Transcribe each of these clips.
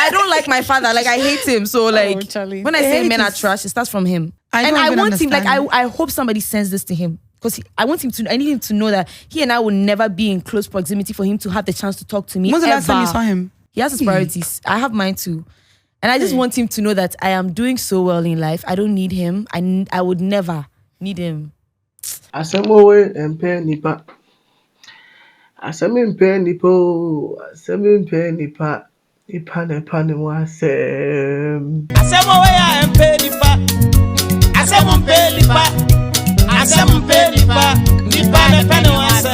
I don't like my father. Like I hate him. So like when I say men are trash, it starts from him. And I want him. Like I hope somebody sends this to him. Because I need him to know that he and I will never be in close proximity for him to have the chance to talk to me. When's the last time you saw him? He has his priorities. I have mine too. And I just want him to know that I am doing so well in life. I don't need him. I would never need him. Asamowe mpe nipa. Asame mpe nipo. Asame mpe nipa. Nipa nepa ne mo asem. Asamowe mpe nipa. Asame mpe nipa. Asame mpe nipa. Nipa nepa ne mo asem.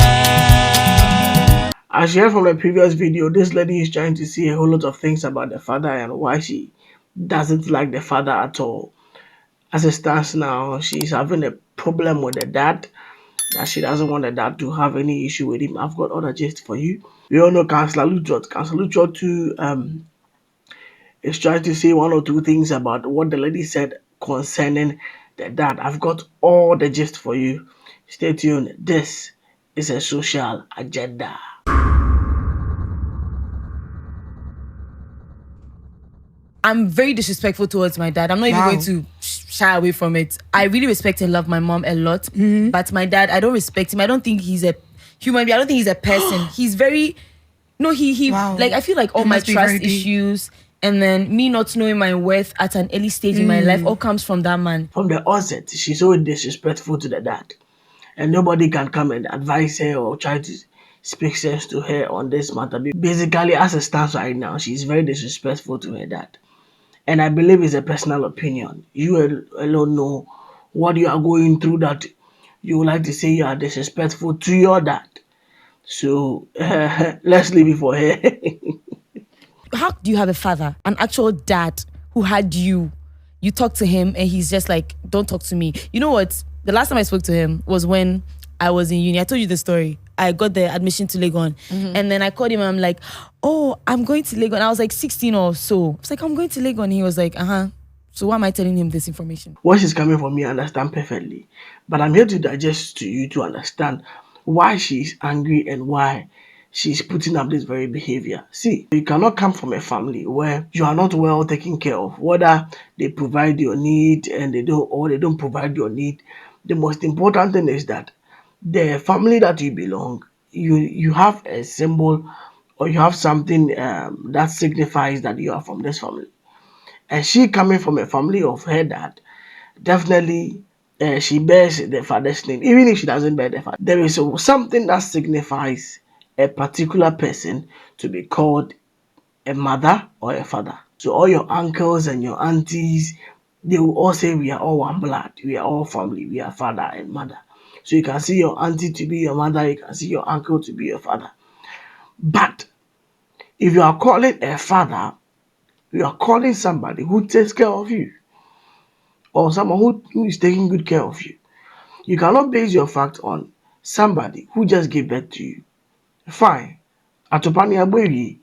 As you heard from the previous video, this lady is trying to say a whole lot of things about the father and why she doesn't like the father at all. As it stands now, she's having a problem with the dad, that she doesn't want the dad to have any issue with him. I've got other gist for you. We all know Councillor Lutterodt. Councillor Lutterodt too is trying to say one or two things about what the lady said concerning the dad. I've got all the gist for you. Stay tuned. This is a social agenda. I'm very disrespectful towards my dad. I'm not even going to shy away from it. I really respect and love my mom a lot. But my dad, I don't respect him. I don't think he's a human being. I don't think he's a person. He's very... No, like, I feel like all my trust issues and then me not knowing my worth at an early stage in my life all comes from that man. From the onset, she's so disrespectful to the dad. And nobody can come and advise her or try to speak sense to her on this matter. Basically, as it stands right now, she's very disrespectful to her dad. And I believe it's a personal opinion. You alone know what you are going through that you would like to say you are disrespectful to your dad. So let's leave it for her. How do you have a father, an actual dad who had you? You talk to him and he's just like, don't talk to me. You know what? The last time I spoke to him was when I was in uni. I told you the story. I got the admission to Legon. And then I called him and I'm like, oh, I'm going to Legon. I was like 16 or so. I was like, I'm going to Legon. He was like, So why am I telling him this information? Where she's coming from, me, I understand perfectly. But I'm here to digest to you to understand why she's angry and why she's putting up this very behavior. See, you cannot come from a family where you are not well taken care of, whether they provide your need and they don't provide your need. The most important thing is that the family that you belong, you have a symbol or you have something that signifies that you are from this family. And she coming from a family of her dad, definitely she bears the father's name. Even if she doesn't bear the father, there is something that signifies a particular person to be called a mother or a father. So all your uncles and your aunties, they will all say we are all one blood, we are all family, we are father and mother. So you can see your auntie to be your mother, you can see your uncle to be your father. But if you are calling a father, you are calling somebody who takes care of you or someone who is taking good care of you. You cannot base your fact on somebody who just gave birth to you. Fine. Atopania baby.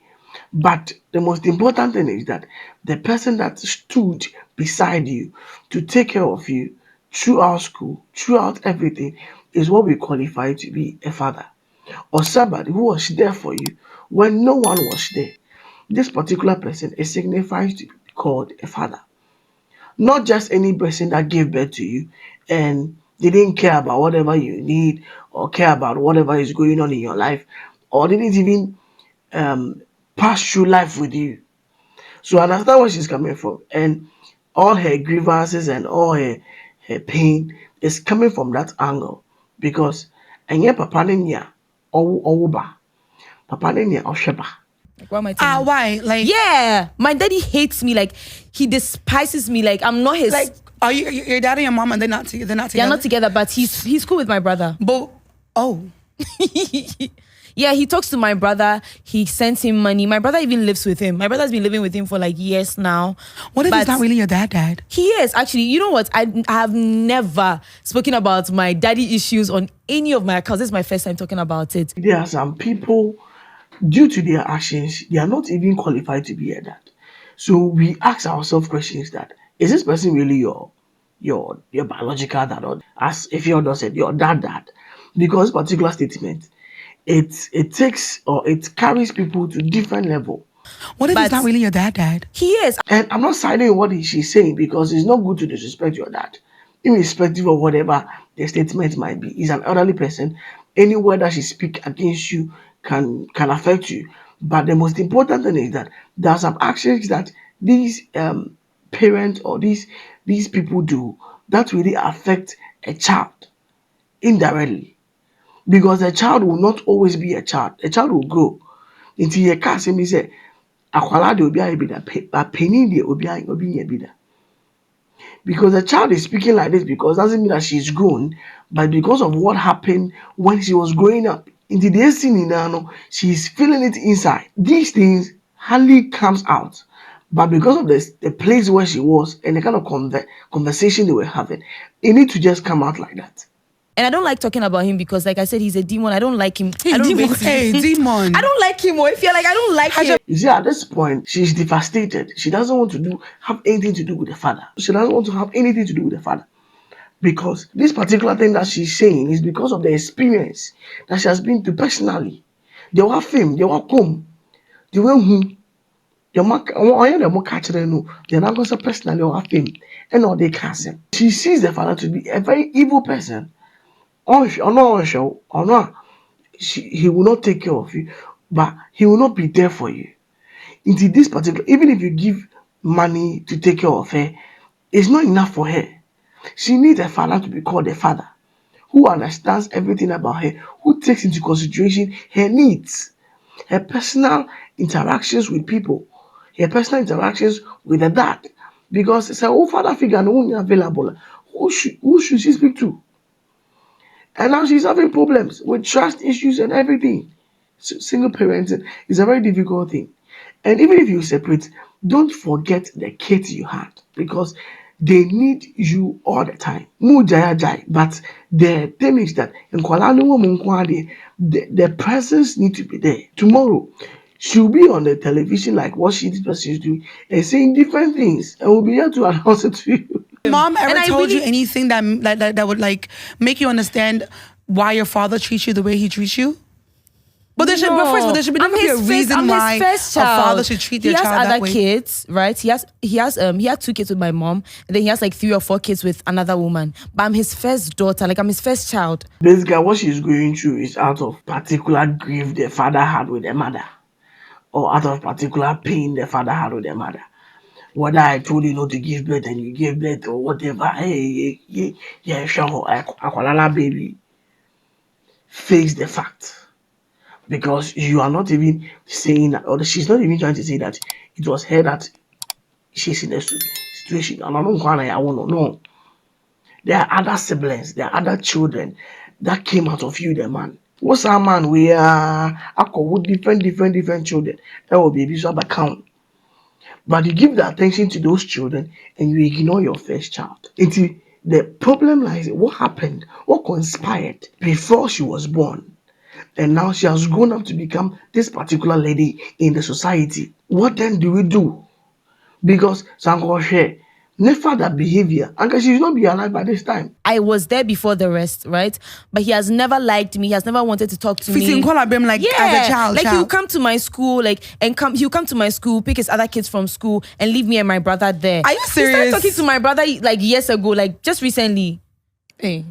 But the most important thing is that the person that stood beside you to take care of you throughout school, throughout everything, is what we qualify to be a father. Or somebody who was there for you when no one was there. This particular person is signified to be called a father. Not just any person that gave birth to you and didn't care about whatever you need or care about whatever is going on in your life or didn't even pass through life with you. So I understand where she's coming from. And all her grievances and all her pain is coming from that angle. Because enye papa nenya owuba. Papa nenya osheba. Why am I telling you? Why? Like, yeah, my daddy hates me. Like, he despises me. Like, I'm not his. Like, are you your dad and your mom? And they're not together. They're not together, but he's cool with my brother. But yeah, he talks to my brother. He sends him money. My brother even lives with him. My brother's been living with him for like years now. What if he's not really your dad? He is actually. You know what? I have never spoken about my daddy issues on any of my accounts. This is my first time talking about it. There are some people, due to their actions, they are not even qualified to be a dad. So we ask ourselves questions that, is this person really your biological dad? Or as if your dad said, your dad? Because particular statement, it takes or it carries people to different level What if he's But- not really your dad? He is. And I'm not siding what she's saying because it's not good to disrespect your dad, irrespective of whatever the statement might be. He's an elderly person. Any word that she speak against you can affect you. But the most important thing is that there are some actions that these parents or these people do that really affect a child indirectly. Because a child will not always be a child. A child will grow. Until you can't say me say akwala de obi aye bi da but penny de obi nye bi da. Because the child is speaking like this because doesn't mean that she's grown, but because of what happened when she was growing up. Into the scene now, she's feeling it inside. These things hardly comes out. But because of the place where she was and the kind of conversation they were having, it need to just come out like that. And I don't like talking about him because, like I said, he's a demon. I don't like him. Hey, I don't demon. really- Hey, demon. I don't like him. Or if you're like, I don't like him. You see, at this point, she's devastated. She doesn't want to have anything to do with the father. She doesn't want to have anything to do with the father. Because this particular thing that she's saying is because of the experience that she has been to personally. They were fame, they were come. They were who. They're not catching no. They're not going to personally or fame. And all they cast him. She sees the father to be a very evil person. He will not take care of you, but he will not be there for you. Into this particular, even if you give money to take care of her, it's not enough for her. She needs a father to be called a father, who understands everything about her, who takes into consideration her needs, her personal interactions with people, her personal interactions with the dad. Because it's her own father figure no one available. Who should she speak to? And now she's having problems with trust issues and everything. Single parenting is a very difficult thing. And even if you separate, don't forget the kids you had because they need you all the time. But the thing is that the presence need to be there. Tomorrow, she'll be on the television like what this person is doing and saying different things and we'll be here to announce it to you. Mom ever And I told you really- anything that would like make you understand why your father treats you the way he treats you? But there should be I'm never be a his reason why a father should treat their child He has that other way. kids, right? He had 2 kids with my mom, and then he has like 3 or 4 kids with another woman. But I'm his first daughter, like I'm his first child. Basically, what she's going through is out of particular grief the father had with the mother, or out of particular pain the father had with the mother. Whether I told you not to give birth and you gave birth or whatever, yeah, sure, Akwalala baby, face the fact. Because you are not even saying that, or she's not even trying to say that it was her that she's in a situation. And I don't want to know. There are other siblings, there are other children that came out of you, the man. What's our man? We are with different children. That will be a account. But you give the attention to those children and you ignore your first child. The problem lies in what happened, what conspired before she was born. And now she has grown up to become this particular lady in the society. What then do we do? Because Sankoshe, never that behavior, and she should not be alive by this time. I was there before the rest, right? But he has never liked me. He has never wanted to talk to me. Like as a child. Like he'll come to my school, he'll come to my school, pick his other kids from school, and leave me and my brother there. Are you He started serious? talking to my brother like years ago, like just recently. Hey.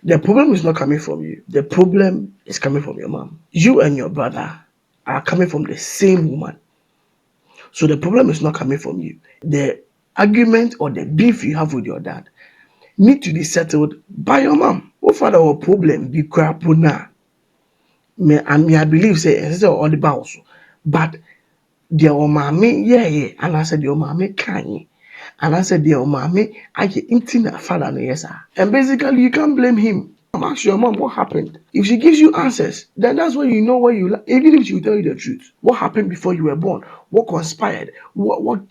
The problem is not coming from you. The problem is coming from your mom. You and your brother are coming from the same woman. So the problem is not coming from you. The argument or the beef you have with your dad need to be settled by your mom. What father or problem be crapuna? I believe say it's all the bounce. But the mommy, yeah, and I said your mommy can. And I said, dear mommy, I get intimate father, no, yes, sir. And basically, you can't blame him. Ask your mom what happened. If she gives you answers, then that's when you know where you even if she will tell you the truth. What happened before you were born? What conspired? What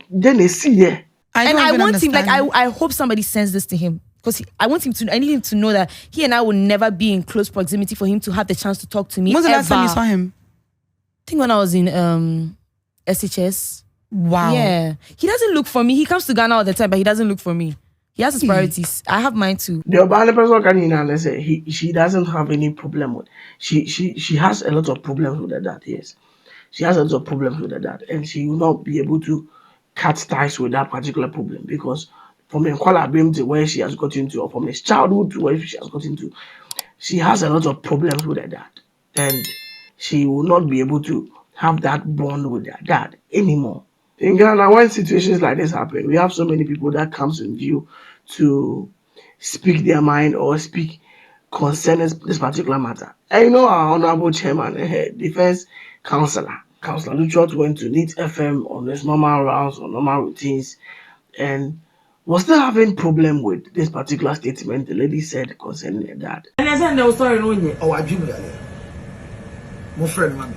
then they see, yeah. And I want him, like, I hope somebody sends this to him. Because I need him to know that he and I will never be in close proximity for him to have the chance to talk to me. When's the last time you saw him? I think when I was in SHS. Wow. Yeah. He doesn't look for me. He comes to Ghana all the time, but he doesn't look for me. He has his priorities. I have mine too. The other person can say she doesn't have any problem with. She has a lot of problems with her dad. Yes, she has a lot of problems with her dad, and she will not be able to cut ties with that particular problem because from the Nkwala to where she has gotten to, or from his childhood to where she has gotten to, she has a lot of problems with her dad, and she will not be able to have that bond with her dad anymore. In Ghana, when situations like this happen, we have so many people that comes in view to speak their mind or speak concerning this particular matter. And you know our honorable chairman, defense Councillor Lutterodt went to NEET FM on his normal rounds or normal routines and was still having problem with this particular statement the lady said concerning her dad. And I said, no, sorry, no, Oh, I dream of my friend, mommy.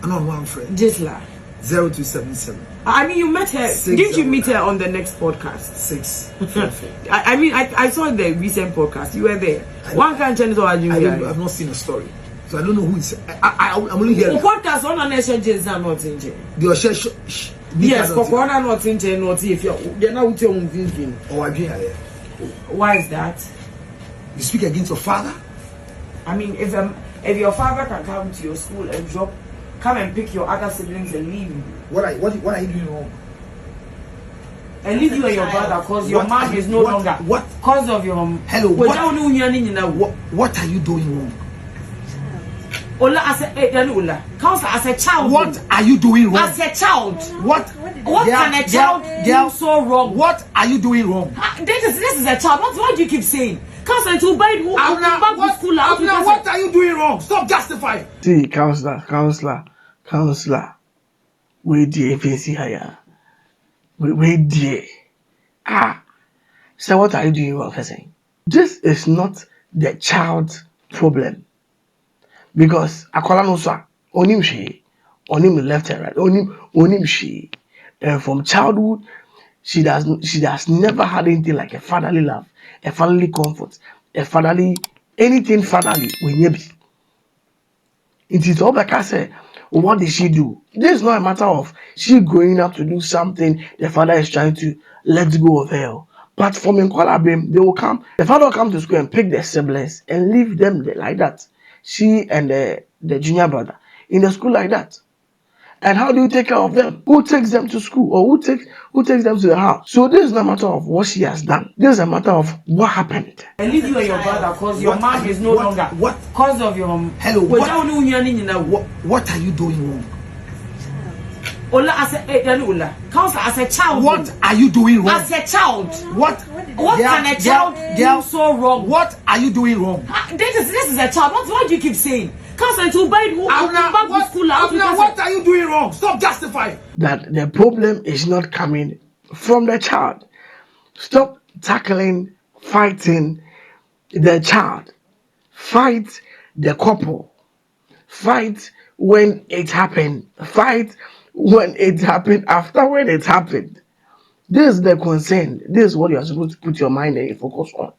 I know one friend. Gisla. 0277. I mean, you met her. Didn't you meet her on the next podcast? 6. I mean, I saw the recent podcast. You were there. One can't change what you I've not seen a story. So I don't know who is. I'm only hearing. The podcast on an nation is not in jail. The Yes, for corona not in jail, not if you're not with your own thinking. Oh, I dream. Why is that? You speak against your father? I mean, if your father can come to your school and come and pick your other siblings and leave you. What are you doing wrong? And leave you and your brother because your mom is no longer. What? Because of your. Hello. What are you doing wrong? Ola, as a child. What are you doing wrong? As a child. What can a child do so wrong? What are you doing wrong? This is a child. What do you keep saying? Councillor, to buy who back to school. What are you doing wrong? Stop justifying. See, councillor. Wait dear, fancy higher. Wait dear. So what are you doing wrong, saying? This is not the child's problem. Because akwala no so onim she, onim left and right, onim she. And from childhood, she has never had anything like a fatherly love, a fatherly comfort, a fatherly anything fatherly when you be. It is all like I say, what did she do? This is not a matter of she growing up to do something the father is trying to let go of her. But from Nkwala they will come, the father will come to school and pick their siblings and leave them there like that. She and the junior brother in the school like that. And how do you take care of them? Who takes them to school or who takes them to the house? So this is not a matter of what she has done. This is a matter of what happened. And leave you and your brother because your mom is no longer. What? Because of your. Hello. What are you doing wrong? Ola, as a child. What are you doing wrong? As a child. What can a child do so wrong? What are you doing wrong? This is a child. What do you keep saying? Councillor, to buy who back to school. What are you doing wrong? Stop justifying. That the problem is not coming from the child. Stop tackling, fighting the child. Fight the couple. Fight when it happened. Fight when it happened, after when it happened. This is the concern. This is what you are supposed to put your mind and focus on.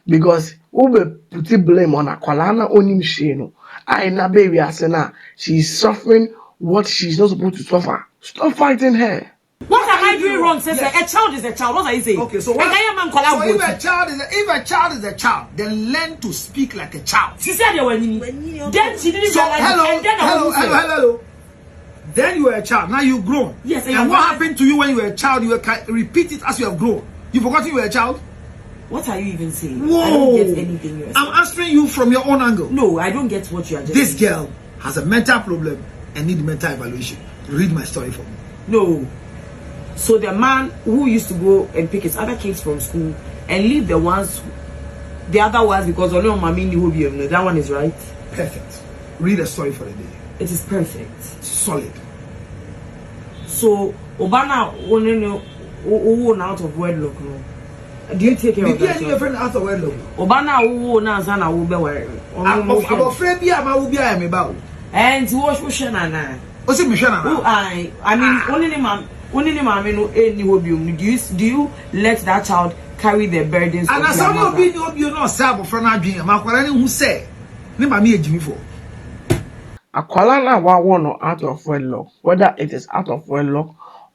Because we put blame on Akwalana onim sheno. I na baby asena. She's suffering what she's not supposed to suffer. Stop fighting her. What am I doing wrong, sister? A child is a child. What are you saying? Okay, so if a child is a child, then learn to speak like a child. She said then she didn't realize. Hello. Then you were a child. Now you've grown. Yes. And what happened to you when you were a child? You repeat it as you have grown. You forgot you were a child. What are you even saying? Whoa. I don't get anything you're saying. I'm answering you from your own angle. No, I don't get what you are just This saying. girl has a mental problem and need mental evaluation. Read my story for me. No. So the man who used to go and pick his other kids from school and leave the other ones because only on mommy will be that one is right. Perfect. Read a story for the day. It is perfect. Solid. So Obana won out of wedlock. No. Do you take care of that? Your friend out of wedlock. Obana won now Zana will be where. I'm afraid I will be about. And wash Shana. What's it, Michelle? I mean only mommy no any hobium. Do you let that child carry the burdens? And as some of you know, Sabo from our dream, Macaroni who say, Never me a Jimmy for. Akwalana wa one out of wedlock, whether it is out of wedlock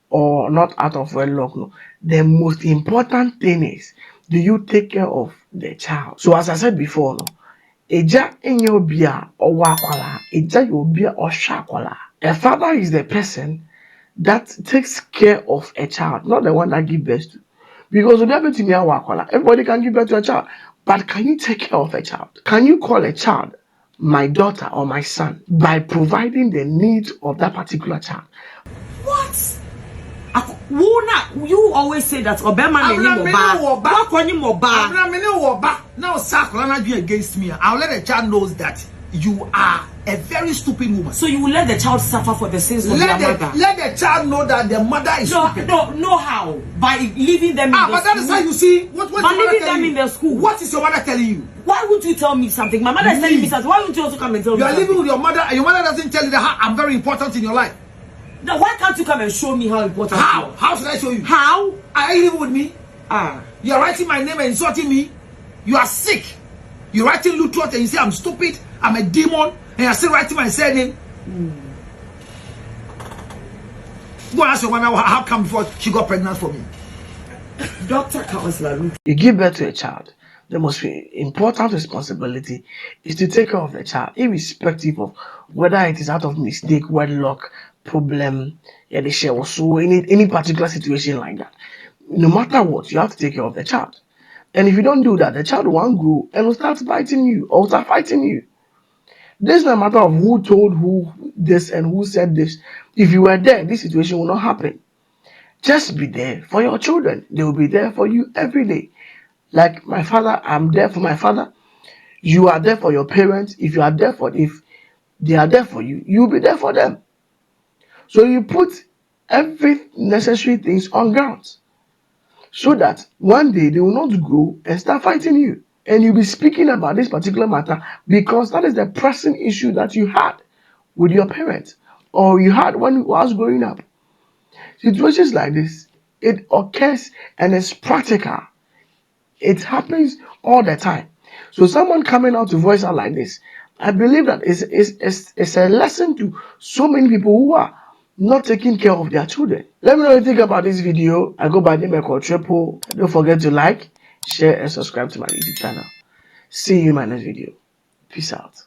or not out of wedlock, no. The most important thing is, do you take care of the child? So as I said before, no, eja enye obia owa akwala, eja ye obia osha akwala. A father is the person that takes care of a child, not the one that gives birth to. Because everybody can give birth to a child, but can you take care of a child? Can you call a child my daughter or my son by providing the needs of that particular child? What? You always say that Obama now Sakulana against me. I'll let the child knows that you are a very stupid woman. So you will let the child suffer for the sins of their mother. Let the child know that the mother is stupid. No, how? By leaving them in the school. But that is how you see. What by leaving them in the school. What is your mother telling you? Why would you tell me something? My mother is telling me something. Why wouldn't you also come and tell me something? You are living with your mother, and your mother doesn't tell you that I'm very important in your life. Now, why can't you come and show me how important you are? How should I show you? How? Are you living with me? You are writing my name and insulting me. You are sick. You're writing Lutterodt and you say I'm stupid, I'm a demon, and you're still writing my surname. Go and ask your mother how come before she got pregnant for me. Dr. Counselor, you give birth to a child. The most important responsibility is to take care of the child, irrespective of whether it is out of mistake, wedlock, problem, any particular situation like that. No matter what, you have to take care of the child. And if you don't do that, the child won't grow and will start fighting you or start fighting you. This is not a matter of who told who this and who said this. If you were there, this situation will not happen. Just be there for your children. They will be there for you every day. Like my father, I'm there for my father. You are there for your parents. If they are there for you, you'll be there for them. So you put every necessary things on ground, so that one day they will not go and start fighting you. And you'll be speaking about this particular matter because that is the pressing issue that you had with your parents or you had when you was growing up. Situations like this, it occurs and it's practical. It happens all the time. So someone coming out to voice out like this, I believe that it's a lesson to so many people who are not taking care of their children. Let me know what you think about this video. I go by the name called Triple. Don't forget to like, share, and subscribe to my YouTube channel. See you in my next video. Peace out.